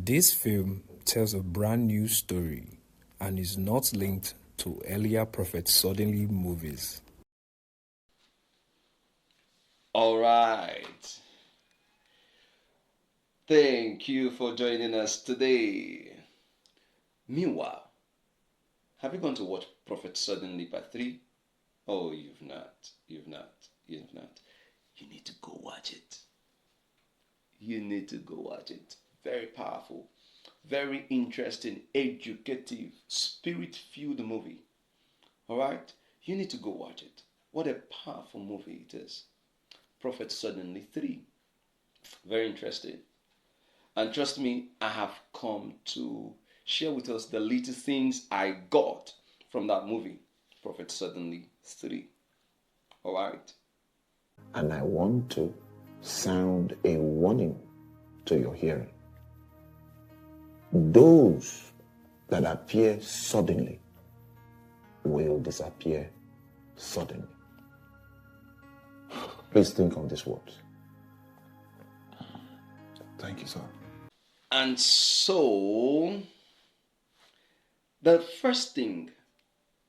This film tells a brand new story and is not linked to earlier Prophet Suddenly movies. All right. Thank you for joining us today. Meanwhile, have you gone to watch Prophet Suddenly Part 3? Oh, you've not. You've not. You've not. You need to go watch it. You need to go watch it. Very powerful, very interesting, educative, spirit filled movie. All right? You need to go watch it. What a powerful movie it is. Prophet Suddenly 3. Very interesting. And trust me, I have come to share with us the little things I got from that movie, Prophet Suddenly 3. All right? And I want to sound a warning to your hearing. Those that appear suddenly will disappear suddenly. Please think on these words. Thank you, sir. And so, the first thing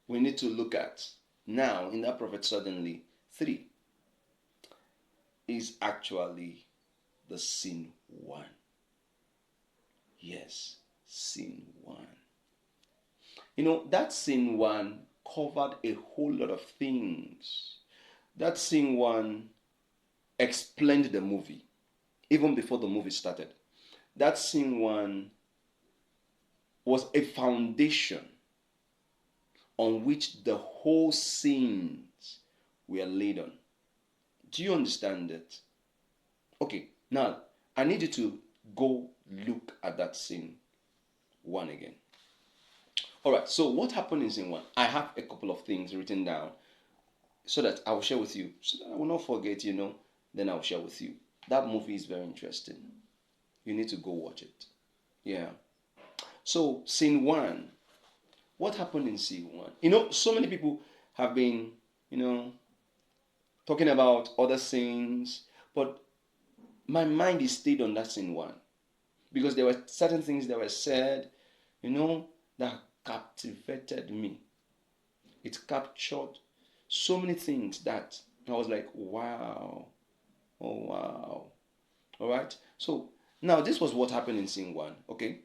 we need to look at now in that Prophet Suddenly 3 is actually the scene 1. Yes, scene 1. You know, that scene 1 covered a whole lot of things. That scene 1 explained the movie even before the movie started. That scene 1 was a foundation on which the whole scenes were laid on. Do you understand it? Okay, now I need you to go look at that scene 1 again. All right, so what happened in scene 1? I have a couple of things written down so that I will share with you. So that I will not forget, then I'll share with you. That movie is very interesting. You need to go watch it. Yeah. So, scene 1. What happened in scene 1? So many people have been, talking about other scenes, but my mind is stayed on that scene 1 because there were certain things that were said, that captivated me. It captured so many things that I was like, wow, oh wow. All right. So now this was what happened in scene 1. Okay.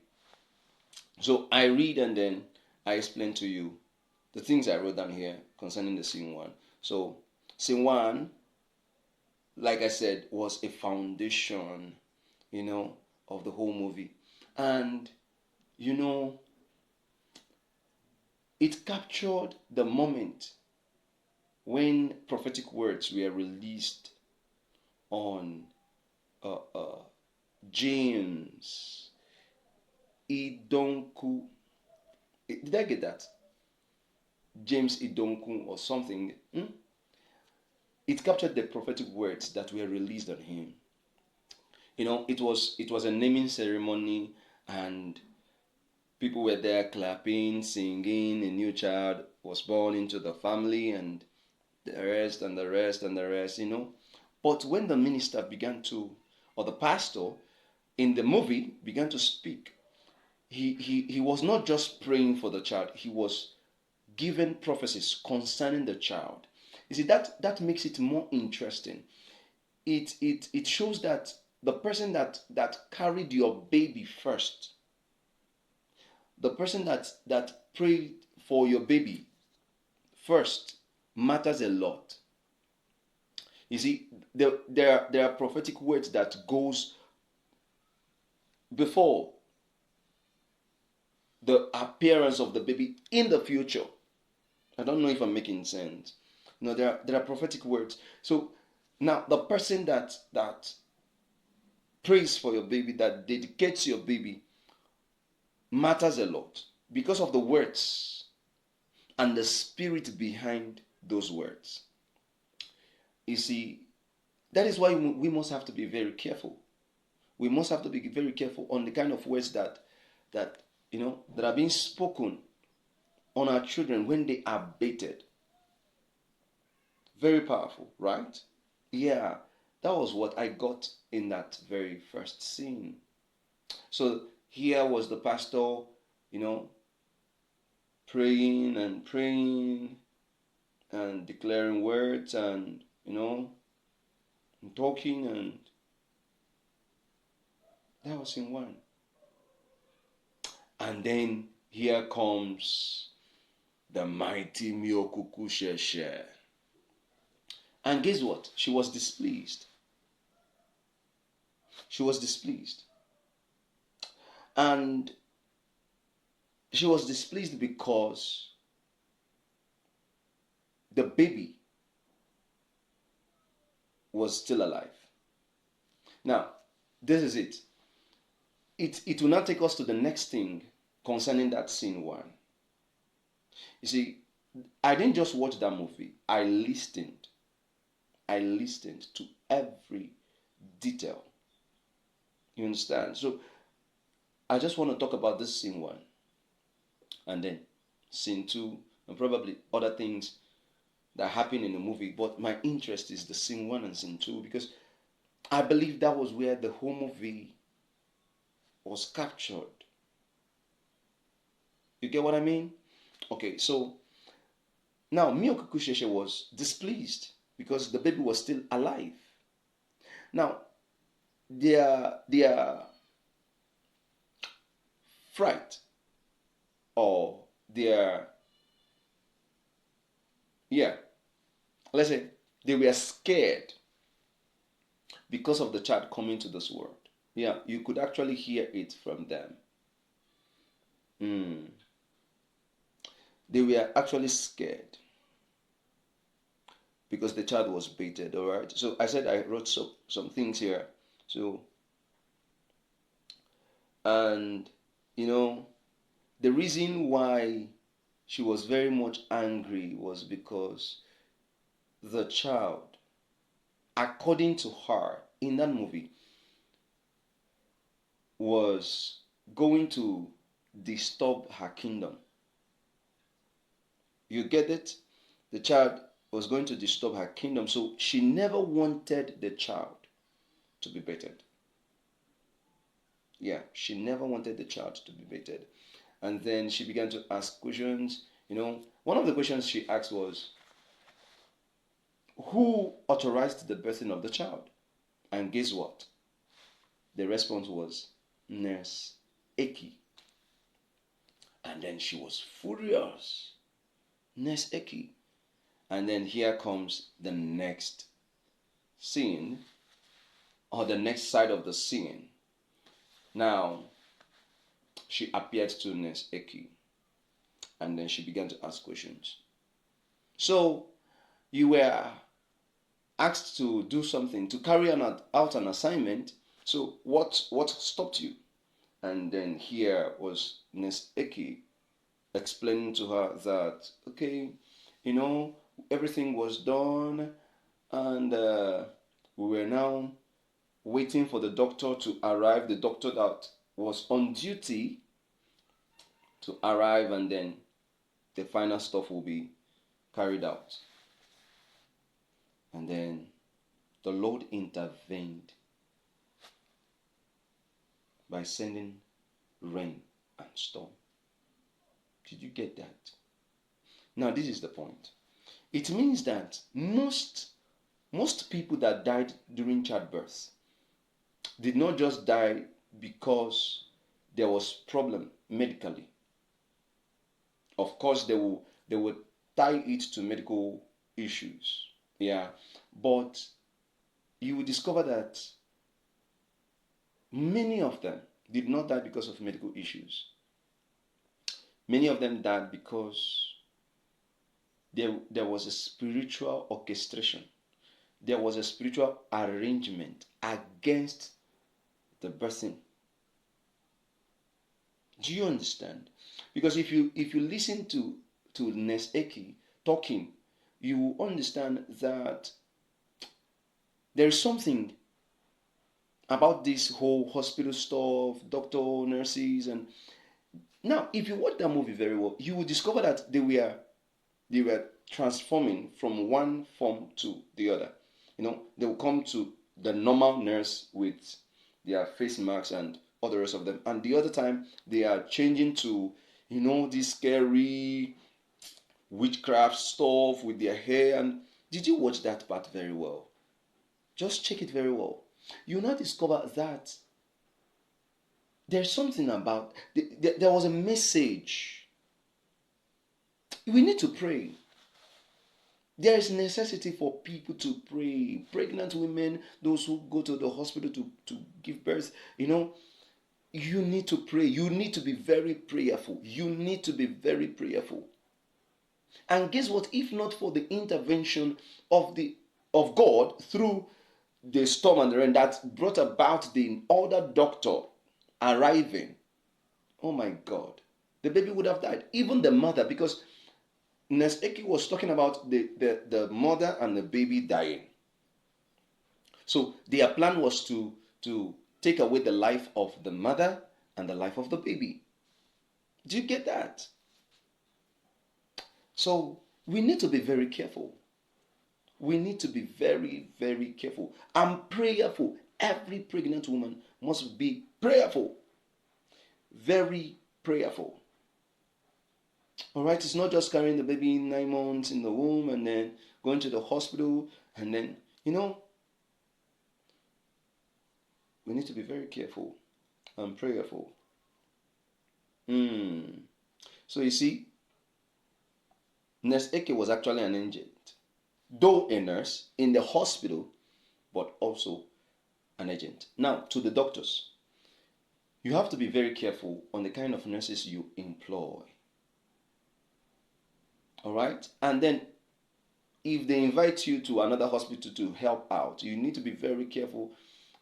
So I read and then I explain to you the things I wrote down here concerning the scene 1. So scene 1, like I said, was a foundation, of the whole movie. And, it captured the moment when prophetic words were released on James Idontu. Did I get that? James Idontu or something. It captured the prophetic words that were released on him. It was a naming ceremony, and people were there clapping, singing. A new child was born into the family, and the rest and the rest and the rest. But when the minister began to, or the pastor in the movie began to speak, he was not just praying for the child, he was giving prophecies concerning the child. You see, that makes it more interesting. It shows that the person that carried your baby first, the person that prayed for your baby first, matters a lot. You see, there are prophetic words that goes before the appearance of the baby in the future. I don't know if I'm making sense. There are prophetic words. So now the person that prays for your baby, that dedicates your baby, matters a lot because of the words and the spirit behind those words. You see, that is why we must have to be very careful. We must have to be very careful on the kind of words that are being spoken on our children when they are baited. Very powerful, right? Yeah, that was what I got in that very first scene. So Here was the pastor, you know, praying and praying and declaring words and, and talking, and that was in one. And then here comes the mighty Miokuku Sheshe. And guess what? She was displeased. She was displeased. And she was displeased because the baby was still alive. Now, this is it. It will now take us to the next thing concerning that scene one. You see, I didn't just watch that movie. I listened to every detail. You understand? So I just want to talk about this scene one, and then scene two, and probably other things that happen in the movie. But my interest is the scene one and scene two, because I believe that was where the whole movie was captured. You get what I mean? Okay, so now Miokuku Sheshe was displeased because the baby was still alive. Now, their fright, or their, let's say they were scared because of the child coming to this world. Yeah, you could actually hear it from them. They were actually scared because the child was baited. All right. So I said I wrote some things here. So, and the reason why she was very much angry was because the child, according to her in that movie, was going to disturb her kingdom. You get it? The child was going to disturb her kingdom, so she never wanted the child to be baited. Yeah, she never wanted the child to be baited. And then she began to ask questions. One of the questions she asked was, who authorized the birthing of the child? And guess what? The response was Nurse Eki. And then she was furious. Nurse Eki. And then here comes the next scene, or the next side of the scene. Now, she appeared to Nurse Eki, and then she began to ask questions. So, you were asked to do something, to carry out an assignment. So, what stopped you? And then here was Nurse Eki explaining to her that, okay, everything was done, and we were now waiting for the doctor to arrive, the doctor that was on duty to arrive, and then the final stuff will be carried out. And then the Lord intervened by sending rain and storm. Did you get that? Now, this is the point. It means that most people that died during childbirth did not just die because there was problem medically. Of course, they would tie it to medical issues. Yeah, but you will discover that many of them did not die because of medical issues. Many of them died because there was a spiritual orchestration. There was a spiritual arrangement against the birthing. Do you understand? Because if you listen to Nurse Eki talking, you will understand that there is something about this whole hospital stuff, doctor, nurses, and now if you watch that movie very well, you will discover that they were transforming from one form to the other. They will come to the normal nurse with their face masks and all the rest of them. And the other time, they are changing to, this scary witchcraft stuff with their hair. And did you watch that part very well? Just check it very well. You'll not discover that there's something about, there was a message. We need to pray. There is necessity for people to pray. Pregnant women, those who go to the hospital to give birth, you need to pray. You need to be very prayerful. You need to be very prayerful. And guess what? If not for the intervention of God through the storm and the rain that brought about the other doctor arriving, oh my God, the baby would have died. Even the mother, because Nurse Eki was talking about the mother and the baby dying. So their plan was to take away the life of the mother and the life of the baby. Do you get that? So we need to be very careful. We need to be very, very careful and prayerful. Every pregnant woman must be prayerful. Very prayerful. All right, it's not just carrying the baby 9 months in the womb and then going to the hospital and then, we need to be very careful and prayerful. So you see, Nurse Eke was actually an agent, though a nurse in the hospital, but also an agent. Now, to the doctors, you have to be very careful on the kind of nurses you employ. All right? And then if they invite you to another hospital to help out, you need to be very careful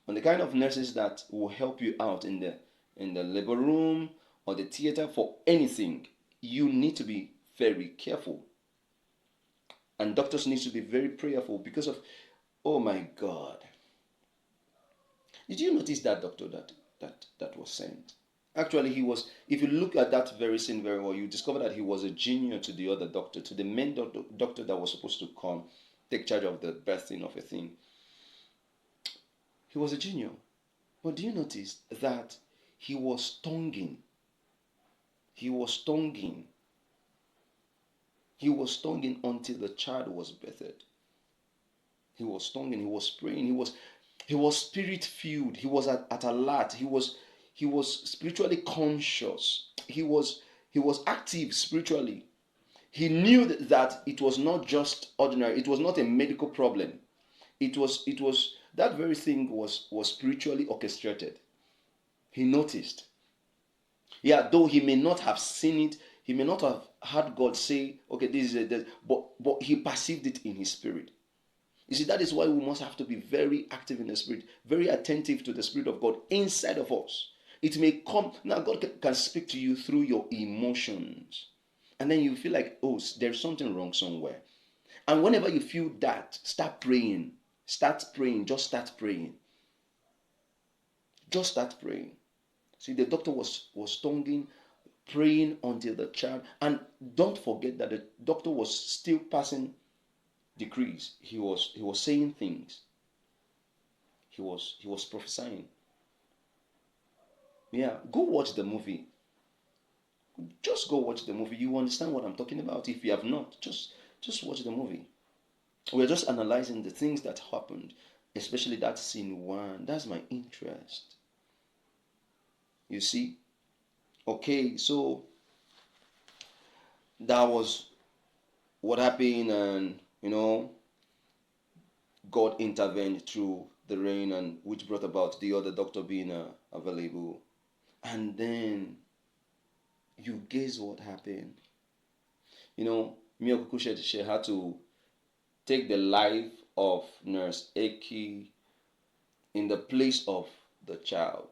on the kind of nurses that will help you out in the labor room or the theater for anything. You need to be very careful. And doctors need to be very prayerful because of, oh my God. Did you notice that doctor that was sent? Actually, he was, if you look at that very scene very well, you discover that he was a junior to the other doctor, to the main doctor that was supposed to come take charge of the birthing of a thing. He was a junior. But do you notice that he was tonguing? He was tonguing. He was tonguing until the child was birthed. He was tonguing, he was praying, he was spirit filled, he was at alert, he was spiritually conscious, he was active spiritually. He knew that it was not just ordinary, it was not a medical problem. It was that very thing was spiritually orchestrated. He noticed. Yeah, though he may not have seen it, he may not have heard God say, okay, this is it, but he perceived it in his spirit. You see, that is why we must have to be very active in the spirit, very attentive to the Spirit of God inside of us. It may come, now God can speak to you through your emotions. And then you feel like, oh, there's something wrong somewhere. And whenever you feel that, start praying. Start praying. Just start praying. Just start praying. See, the doctor was tonguing, praying until the child. And don't forget that the doctor was still passing decrees. He was saying things. He was prophesying. Yeah, go watch the movie. Just go watch the movie. You understand what I'm talking about. If you have not, just watch the movie. We're just analyzing the things that happened, especially that scene 1. That's my interest. You see? Okay, so that was what happened, and God intervened through the rain, and which brought about the other doctor being available. And then you guess what happened? Mio Kukushe, she had to take the life of Nurse Eki in the place of the child.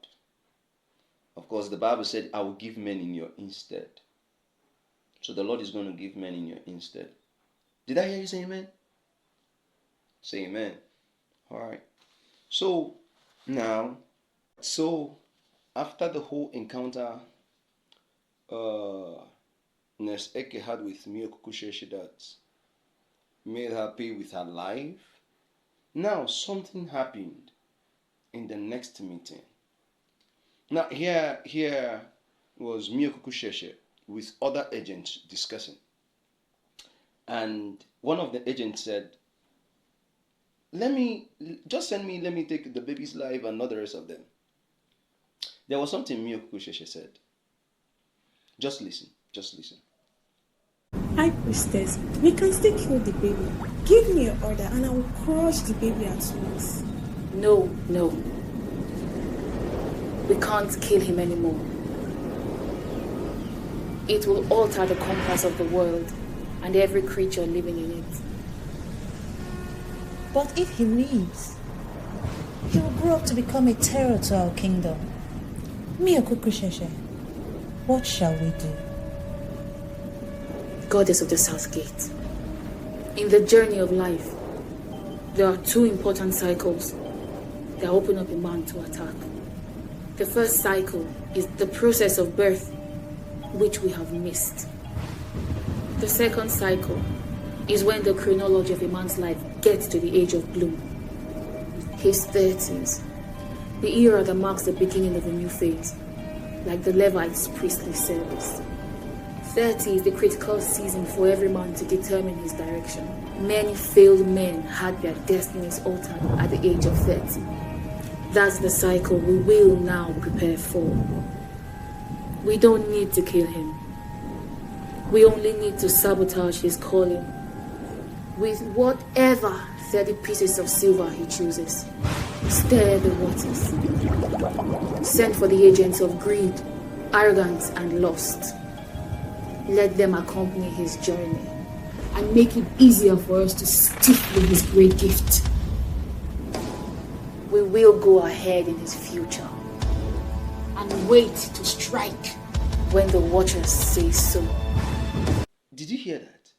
Of course, the Bible said, I will give men in your instead. So the Lord is going to give men in your instead. Did I hear you say amen? Say amen. All right. So now, after the whole encounter Nurse Eke had with Mio Kukusheshi that made her pay with her life, now something happened in the next meeting. Now here was Miyokuku Sheshe with other agents discussing. And one of the agents said, let me take the baby's life and not the rest of them. There was something Miyokuku Sheshe said. Just listen. High priestess, we can still kill the baby. Give me your order and I will crush the baby at once. No. We can't kill him anymore. It will alter the compass of the world and every creature living in it. But if he lives, he will grow up to become a terror to our kingdom. Miyokuku Sheshe, what shall we do? Goddess of the South Gate, in the journey of life, there are two important cycles that open up a man to attack. The first cycle is the process of birth, which we have missed. The second cycle is when the chronology of a man's life gets to the age of bloom. His 30s, the era that marks the beginning of a new phase, like the Levites' priestly service. 30 is the critical season for every man to determine his direction. Many failed men had their destinies altered at the age of 30. That's the cycle we will now prepare for. We don't need to kill him. We only need to sabotage his calling with whatever 30 pieces of silver he chooses. Stir the waters. Send for the agents of greed, arrogance, and lust. Let them accompany his journey and make it easier for us to stifle his great gift. We will go ahead in his future and wait to strike when the watchers say so. Did you hear that?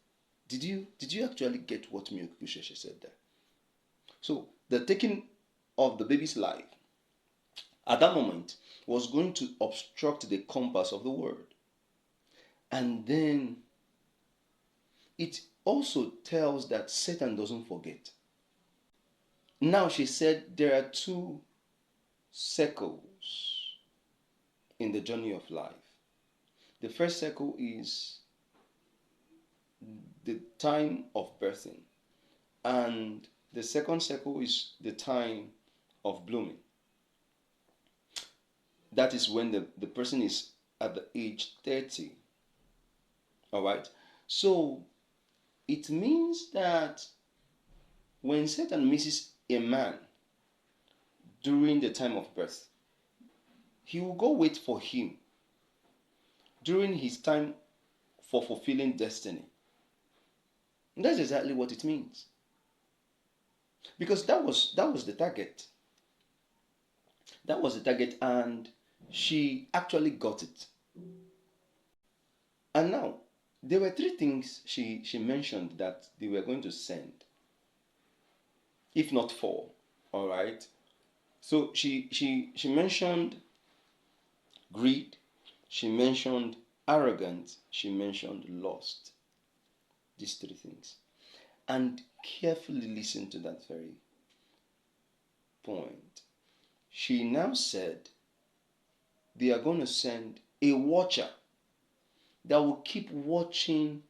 Did you actually get what Miyokuku Sheshe said there? So the taking of the baby's life at that moment was going to obstruct the compass of the world. And then it also tells that Satan doesn't forget. Now she said there are two circles in the journey of life. The first circle is the time of birthing, and the second circle is the time of blooming. That is when the person is at the age 30. All right. So it means that when Satan misses a man during the time of birth, he will go wait for him during his time for fulfilling destiny. And that's exactly what it means. Because that was the target. That was the target, and she actually got it. And now, there were three things she mentioned that they were going to send, if not four. All right. So she mentioned greed, she mentioned arrogance, she mentioned lust. These three things. And carefully listen to that very point. She now said they are going to send a watcher that will keep watching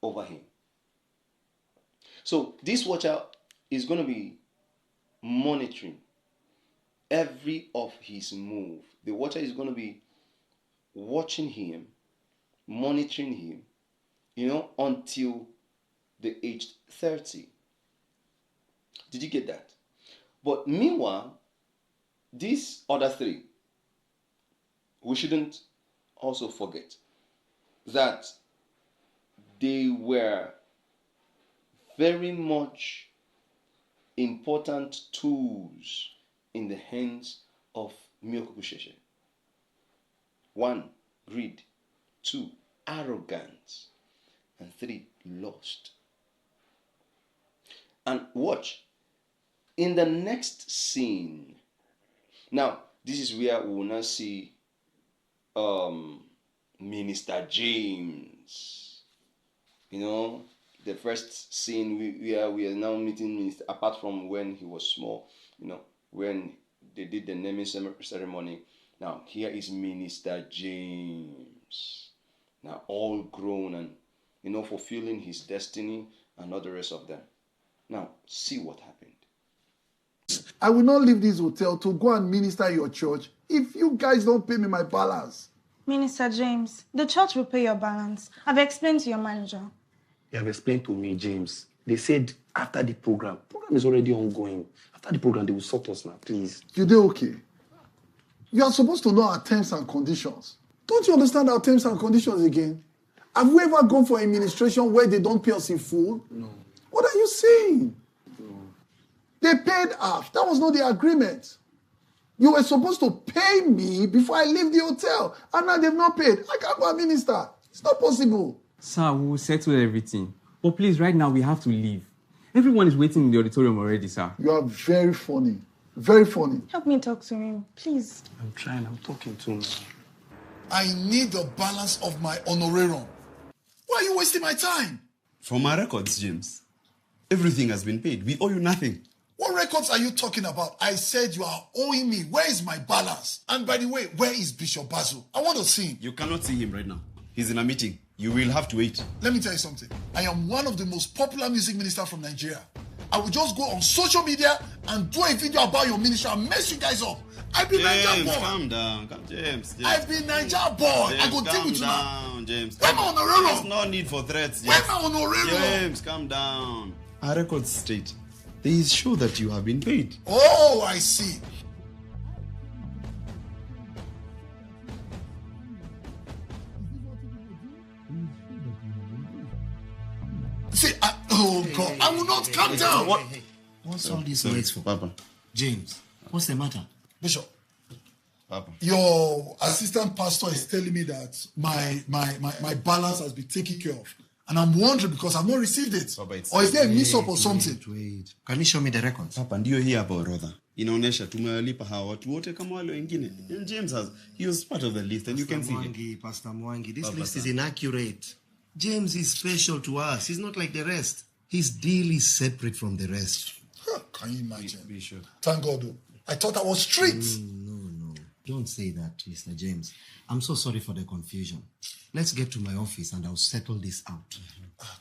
over him. So this watcher is going to be monitoring every of his move. The watcher is going to be watching him, monitoring him, until the age 30. Did you get that? But meanwhile, these other three, we shouldn't also forget that they were very much important tools in the hands of Miyokuku Sheshe. 1, greed. 2, arrogance. And 3, lust. And watch, in the next scene, now this is where we will now see Minister James. The first scene we are now meeting Minister, apart from when he was small, when they did the naming ceremony, Now, here is Minister James. Now, all grown and, fulfilling his destiny and all the rest of them. Now, see what happened. I will not leave this hotel to go and minister at your church if you guys don't pay me my balance. Minister James, the church will pay your balance. I've explained to your manager. You have explained to me, James. They said after the program is already ongoing. After the program, they will sort us now, please. You do okay? You are supposed to know our terms and conditions. Don't you understand our terms and conditions again? Have we ever gone for administration where they don't pay us in full? No. What are you saying? No. They paid half. That was not the agreement. You were supposed to pay me before I leave the hotel, and now they've not paid. I can't go and minister. It's not possible. Sir, we will settle everything. But please, right now, we have to leave. Everyone is waiting in the auditorium already, sir. You are very funny. Very funny. Help me talk to him, please. I'm trying. I'm talking to him. I need the balance of my honorarium. Why are you wasting my time? From our records, James, everything has been paid. We owe you nothing. What records are you talking about? I said you are owing me. Where is my balance? And by the way, where is Bishop Basu? I want to see him. You cannot see him right now. He's in a meeting. You will have to wait. Let me tell you something. I am one of the most popular music ministers from Nigeria. I will just go on social media and do a video about your ministry and mess you guys up. I've been Niger boy. Calm down. James. I've been Niger boy. James, I go deal with you now. Calm down, James. Where my honorarium? There's no need for threats. Where my honorarium? James, calm down. Our records state. There is show that you have been paid. Oh, I see. See, oh God, I will not calm down. What's all this noise for? Papa. James, what's the matter? Bishop, Papa. your assistant pastor is telling me that my balance has been taken care of. And I'm wondering because I've not received it. Papa, or is there a mix-up or something? Wait. Can you show me the records? Papa, ndio hii hapa orodha. Inaonesha tumewalipa hawa watu wote kama wale wengine. And James he was part of the list and you can see it. Pastor Mwangi, this Papa, list sir. is inaccurate. James is special to us. He's not like the rest. His deal is separate from the rest. Huh, can you imagine? Be sure. Thank God. Though. I thought I was strict. No. Don't say that, Mr. James. I'm so sorry for the confusion. Let's get to my office and I'll settle this out.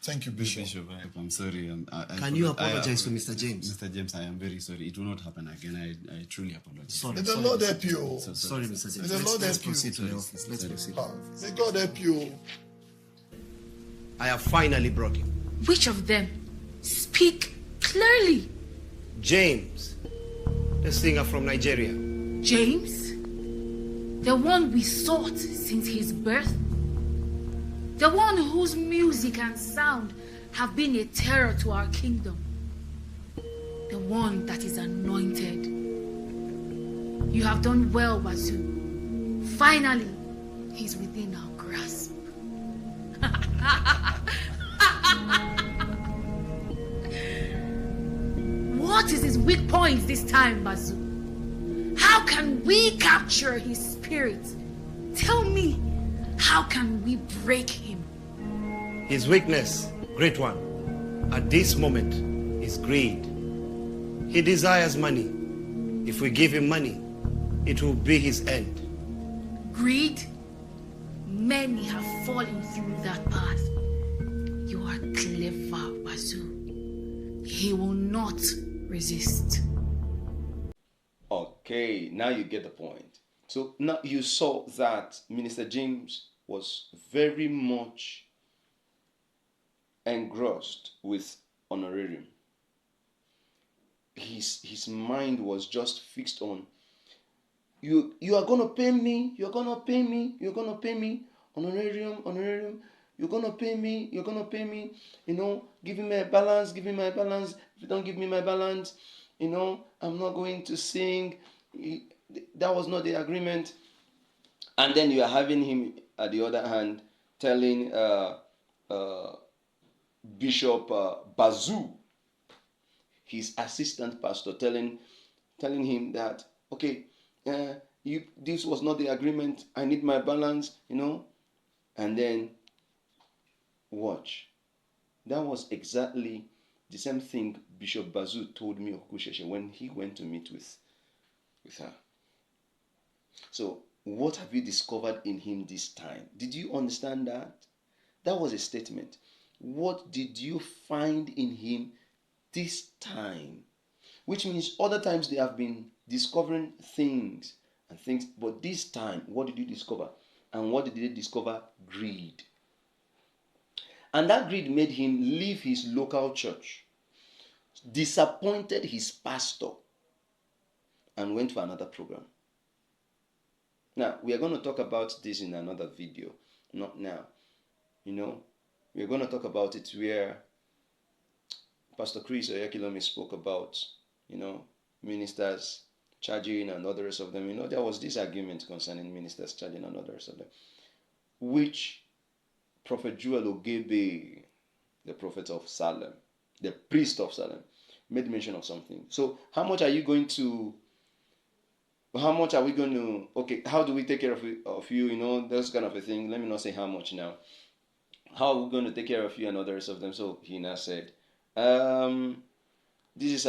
Thank you, Bishop. Bishop, I'm sorry. Can you apologize to Mr. James? Mr. James, I am very sorry. It will not happen again. I truly apologize. Sorry. May the Lord help you. Sorry, Mr. James. May the Lord Let's help you. proceed to the office. Let's proceed. May God help you. I have finally brought him. Which of them? Speak clearly. James, the singer from Nigeria. James? The one we sought since his birth? The one whose music and sound have been a terror to our kingdom? The one that is anointed? You have done well, Wazoo. Finally, he's within our grasp. What is his weak point this time, Bazoo? How can we capture his spirit? Tell me, how can we break him? His weakness, great one, at this moment is greed. He desires money. If we give him money, it will be his end. Greed? Many have fallen through that path. You are clever, Wazoo. He will not resist. Okay, now you get the point. So now you saw that Minister James was very much engrossed with honorarium. His mind was just fixed on you are gonna pay me, you're gonna pay me, honorarium, you're gonna pay me, give me my balance, If you don't give me my balance, I'm not going to sing. That was not the agreement. And then you are having him at the other hand telling Bishop Bazoo, his assistant pastor, telling him that, okay, this was not the agreement. I need my balance, And then, watch. That was exactly the same thing Bishop Bazoo told me of Kusheshe when he went to meet with her. So, what have you discovered in him this time? Did you understand that? That was a statement. What did you find in him this time? Which means other times they have been discovering things and things, but this time, what did you discover? And what did they discover? Greed. And that greed made him leave his local church, disappointed his pastor, and went for another program. Now, we are going to talk about this in another video, not now. We're going to talk about it where Pastor Chris Oyakilomi spoke about, ministers charging and others of them. There was this argument concerning ministers charging and others of them, which Prophet Joel Ogebe, the prophet of Salem, the priest of Salem, made mention of something. So how much are we going to, okay, how do we take care of you, those kind of a thing. Let me not say how much now. How are we going to take care of you and others of them? So he now said, this is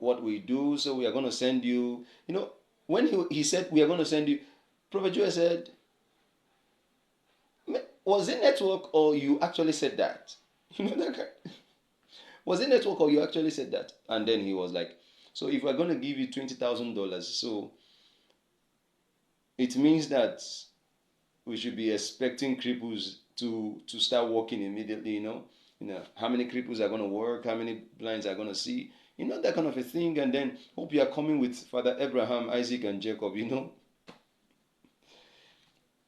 what we do, so we are going to send you, when he said we are going to send you, Prophet Joel said, was it network or you actually said that? That guy. Was it network or you actually said that? And then he was like, so if we're going to give you $20,000, so it means that we should be expecting cripples to start working immediately, how many cripples are going to work, how many blinds are going to see, that kind of a thing. And then hope you are coming with Father Abraham, Isaac, and Jacob,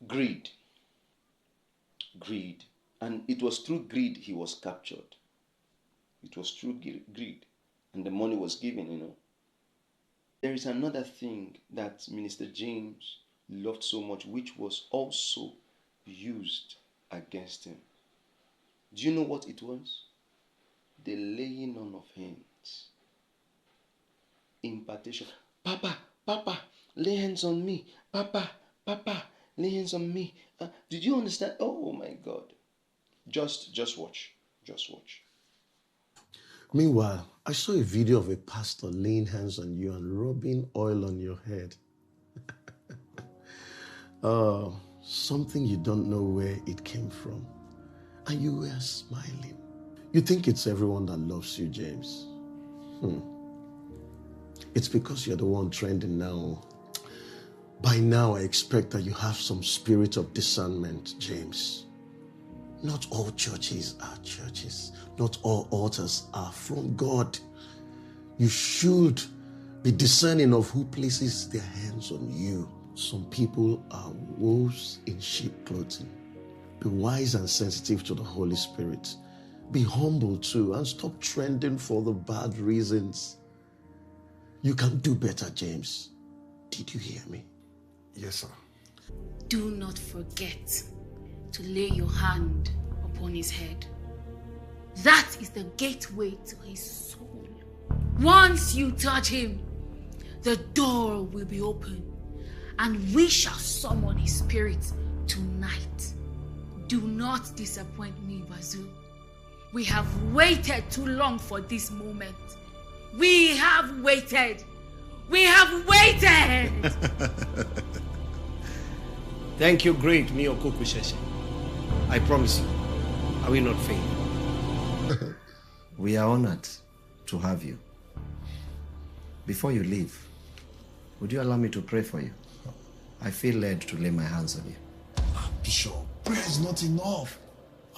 Greed. And it was through greed he was captured. It was through greed. And the money was given, There is another thing that Minister James loved so much, which was also used against him. Do you know what it was? The laying on of hands. Impartation. Papa, lay hands on me. Papa, lay hands on me. Did you understand? Oh my God. Just watch. Just watch. Meanwhile, I saw a video of a pastor laying hands on you and rubbing oil on your head. Something you don't know where it came from. And you were smiling. You think it's everyone that loves you, James. It's because you're the one trending now. By now, I expect that you have some spirit of discernment, James. Not all churches are churches. Not all altars are from God. You should be discerning of who places their hands on you. Some people are wolves in sheep clothing. Be wise and sensitive to the Holy Spirit. Be humble too and stop trending for the bad reasons. You can do better, James. Did you hear me? Yes, sir. Do not forget to lay your hand upon his head. That is the gateway to his soul. Once you touch him, the door will be open and we shall summon his spirit tonight. Do not disappoint me, Bazoo. We have waited too long for this moment. We have waited. We have waited. Thank you, great Miyoko Kusheshe. I promise you, I will not fail. We are honored to have you. Before you leave, would you allow me to pray for you? I feel led to lay my hands on you. Bishop, prayer is not enough.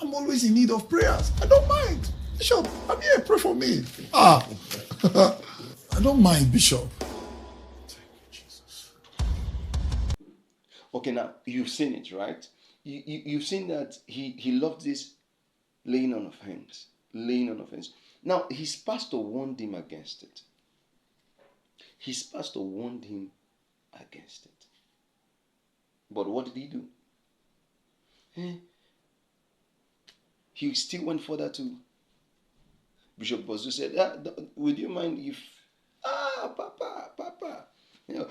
I'm always in need of prayers. I don't mind. Bishop, I'm here. Pray for me. I don't mind, Bishop. Okay, now you've seen it, right? You've seen that he loved this laying on of hands. Laying on of hands. Now, his pastor warned him against it. His pastor warned him against it. But what did he do? He still went further to Bishop Bozu said, would you mind if, Papa, you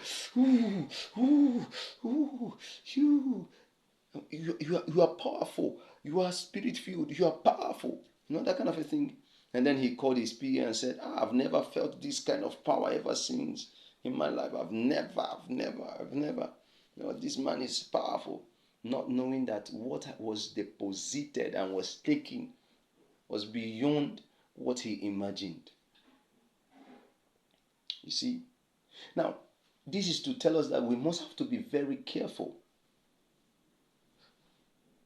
are powerful, you are spirit-filled, you are powerful, that kind of a thing. And then he called his PA and said, I've never felt this kind of power ever since in my life. I've never. This man is powerful, not knowing that what was deposited and was taken was beyond what he imagined. You see? Now, this is to tell us that we must have to be very careful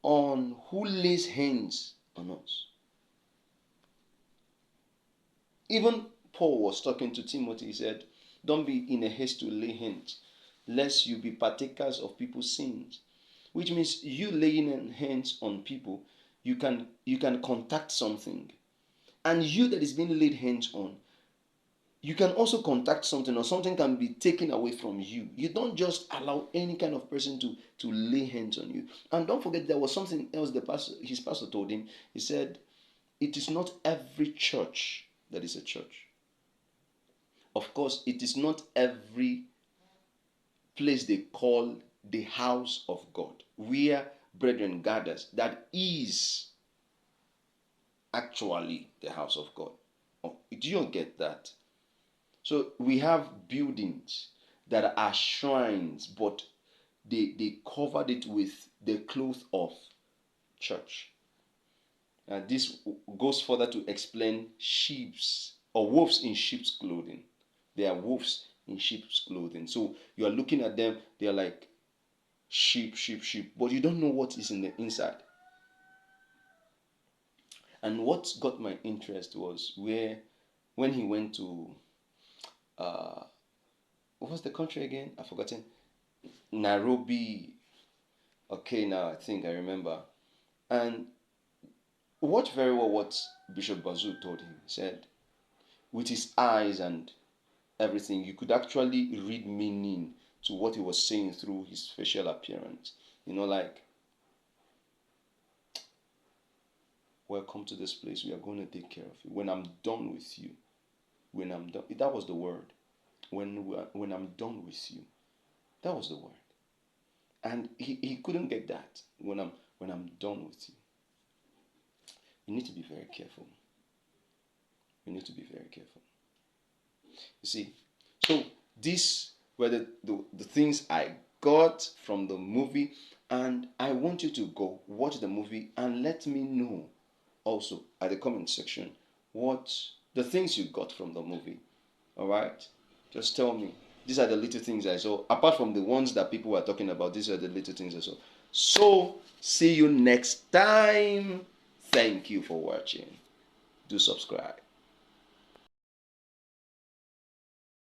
on who lays hands on us. Even Paul was talking to Timothy. He said, don't be in a haste to lay hands, lest you be partakers of people's sins. Which means you laying hands on people, you can contact something. And you that is being laid hands on, you can also contact something, or something can be taken away from you. You don't just allow any kind of person to lay hands on you. And don't forget, there was something else his pastor told him. He said, it is not every church that is a church. Of course, it is not every place they call the house of God, where brethren gathers, that is actually the house of God. Oh, do you get that? So we have buildings that are shrines, but they covered it with the cloth of church. And this goes further to explain sheep's or wolves in sheep's clothing. They are wolves in sheep's clothing. So you are looking at them, they are like sheep, but you don't know what is in the inside. And what got my interest was when he went to what was the country again? I've forgotten. Nairobi. Okay, now I think I remember. And watch very well what Bishop Bazu told him. He said, with his eyes and everything, you could actually read meaning to what he was saying through his facial appearance. Like, welcome to this place. We are going to take care of you. When I'm done with you, that was the word. When I'm done with you, that was the word. And he couldn't get that. When I'm done with you. You need to be very careful. You need to be very careful. You see, so these were the things I got from the movie, and I want you to go watch the movie and let me know also at the comment section what the things you got from the movie. All right, just tell me. These are the little things I saw. Apart from the ones that people were talking about, these are the little things I saw. So see you next time. Thank you for watching. Do subscribe.